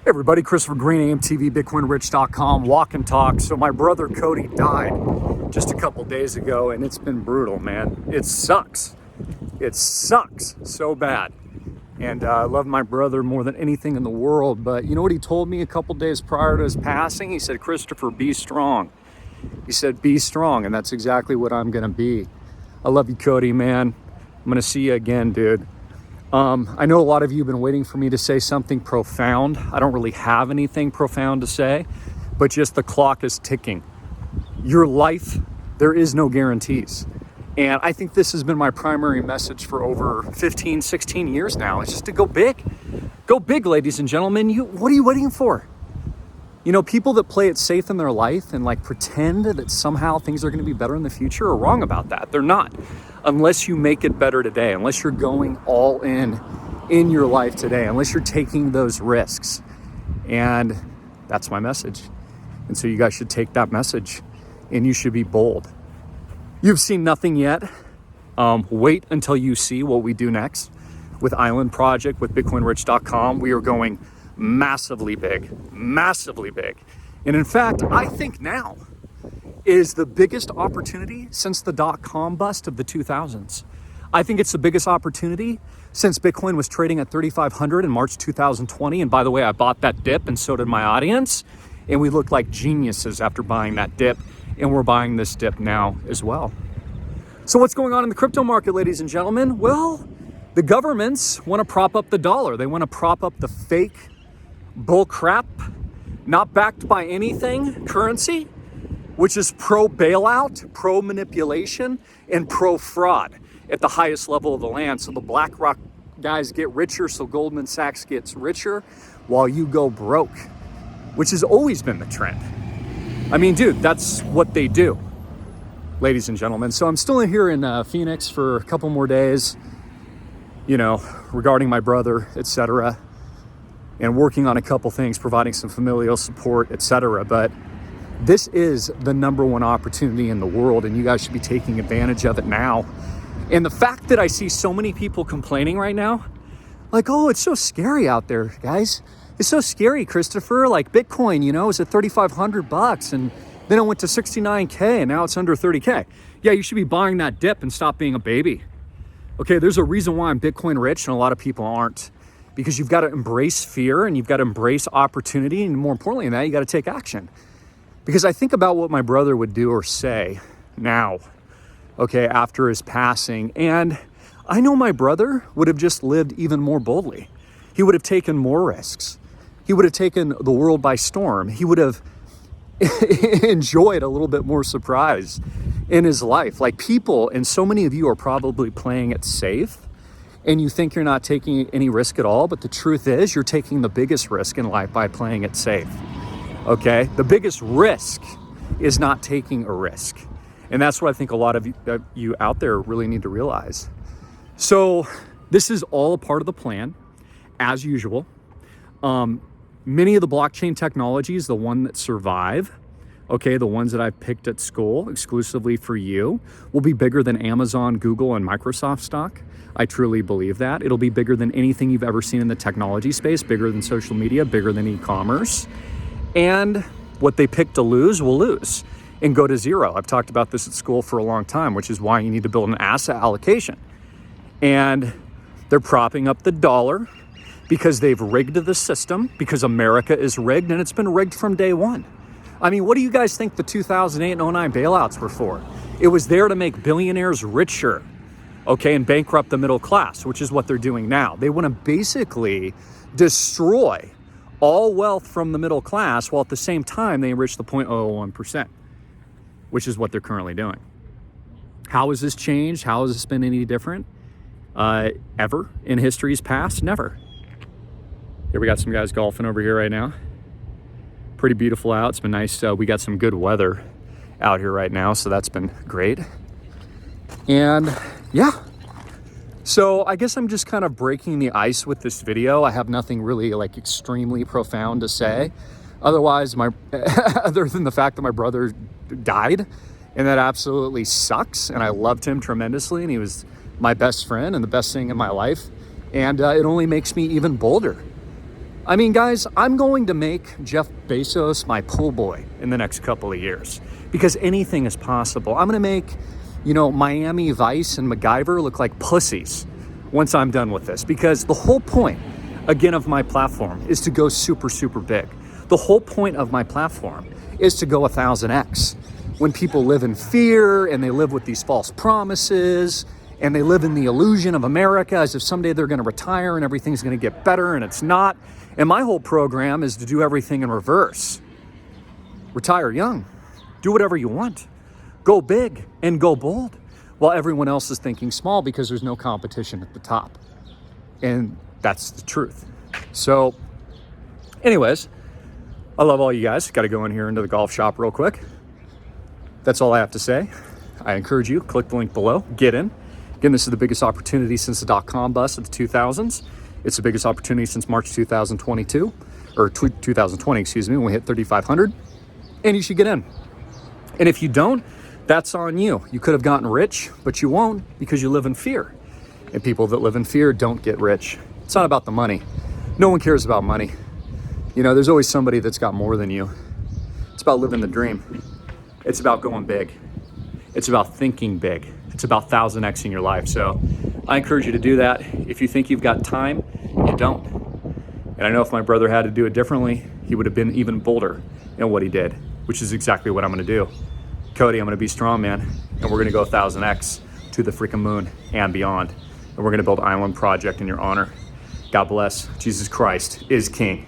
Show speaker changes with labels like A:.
A: Everybody, Christopher Greene, Amtv, bitcoinrich.com, walk and talk. So my brother Cody died just a couple days ago, and it's been brutal, man. It sucks. It sucks so bad. And I love my brother more than anything in the world. But you know what he told me a couple days prior to his passing? He said, Christopher, be strong. He said, be strong. And that's exactly what I'm going to be. I love you, Cody, man. I'm going to see you again, dude. I know a lot of you have been waiting for me to say something profound. I don't really have anything profound to say, but just the clock is ticking. Your life, there is no guarantees. And I think this has been my primary message for over 15, 16 years now. It's just to go big. Go big, ladies and gentlemen. What are you waiting for? You know, people that play it safe in their life and like pretend that somehow things are going to be better in the future are wrong about that. They're not. Unless you make it better today, unless you're going all in your life today, unless you're taking those risks. And that's my message. And so you guys should take that message and you should be bold. You've seen nothing yet. Wait until you see what we do next with Island Project, with bitcoinrich.com. We are going massively big. And in fact, I think now is the biggest opportunity since the dotcom bust of the 2000s. I think it's the biggest opportunity since Bitcoin was trading at 3,500 in March 2020. And by the way, I bought that dip and so did my audience. And we looked like geniuses after buying that dip. And we're buying this dip now as well. So what's going on in the crypto market, ladies and gentlemen? Well, the governments want to prop up the dollar. They want to prop up the fake bull crap, not backed by anything currency, which is pro-bailout, pro-manipulation, and pro-fraud at the highest level of the land. So the Blackrock guys get richer, so Goldman Sachs gets richer while you go broke, which has always been the trend. I mean, dude, that's what they do, ladies and gentlemen. So I'm still in here in Phoenix for a couple more days, you know, regarding my brother, etc., and working on a couple things, providing some familial support, etc. But this is the number one opportunity in the world, and you guys should be taking advantage of it now. And the fact that I see so many people complaining right now, like, oh, it's so scary out there, guys. It's so scary, Christopher. Like Bitcoin, you know, is at $3,500 and then it went to 69K and now it's under 30K. Yeah, you should be buying that dip and stop being a baby. Okay, there's a reason why I'm Bitcoin rich and a lot of people aren't. Because you've got to embrace fear and you've got to embrace opportunity. And more importantly than that, you got to take action. Because I think about what my brother would do or say now, okay, after his passing. And I know my brother would have just lived even more boldly. He would have taken more risks. He would have taken the world by storm. He would have enjoyed a little bit more surprise in his life. Like people, and so many of you are probably playing it safe and you think you're not taking any risk at all. But the truth is you're taking the biggest risk in life by playing it safe. Okay, the biggest risk is not taking a risk. And that's what I think a lot of you out there really need to realize. So this is all a part of the plan, as usual. Many of the blockchain technologies, the one that survive, okay, the ones that I've picked at school exclusively for you, will be bigger than Amazon, Google, and Microsoft stock. I truly believe that. It'll be bigger than anything you've ever seen in the technology space, bigger than social media, bigger than e-commerce. And what they pick to lose will lose and go to zero. I've talked about this at school for a long time, which is why you need to build an asset allocation. And they're propping up the dollar because they've rigged the system, because America is rigged, and it's been rigged from day one. I mean, what do you guys think the 2008 and 09 bailouts were for? It was there to make billionaires richer, okay, and bankrupt the middle class, which is what they're doing now. They want to basically destroy all wealth from the middle class, while at the same time they enrich the 0.001%, which is what they're currently doing. How has this changed? How has this been any different? Ever in history's past? Never. Here we got some guys golfing over here right now. Pretty beautiful out. It's been nice. We got some good weather out here right now, so that's been great. And yeah, so I guess I'm just kind of breaking the ice with this video. I have nothing really like extremely profound to say. Otherwise, other than the fact that my brother died, and that absolutely sucks. And I loved him tremendously, and he was my best friend and the best thing in my life. And it only makes me even bolder. I mean, guys, I'm going to make Jeff Bezos my pool boy in the next couple of years because anything is possible. I'm going to make, Miami Vice and MacGyver look like pussies once I'm done with this, because the whole point, again, of my platform is to go super, super big. The whole point of my platform is to go 1000x. When people live in fear and they live with these false promises and they live in the illusion of America as if someday they're going to retire and everything's going to get better, and it's not. And my whole program is to do everything in reverse. Retire young. Do whatever you want. Go big and go bold while everyone else is thinking small because there's no competition at the top. And that's the truth. So anyways, I love all you guys. Got to go in here into the golf shop real quick. That's all I have to say. I encourage you, click the link below, get in. Again, this is the biggest opportunity since the dot-com bust of the 2000s. It's the biggest opportunity since March 2022, or 2020, excuse me, when we hit 3,500. And you should get in. And if you don't, that's on you. You could have gotten rich, but you won't because you live in fear. And people that live in fear don't get rich. It's not about the money. No one cares about money. There's always somebody that's got more than you. It's about living the dream. It's about going big. It's about thinking big. It's about 1000xing your life. So I encourage you to do that. If you think you've got time, you don't. And I know if my brother had to do it differently, he would have been even bolder in what he did, which is exactly what I'm going to do. Cody, I'm going to be strong, man. And we're going to go 1000x to the freaking moon and beyond. And we're going to build Island Project in your honor. God bless. Jesus Christ is King.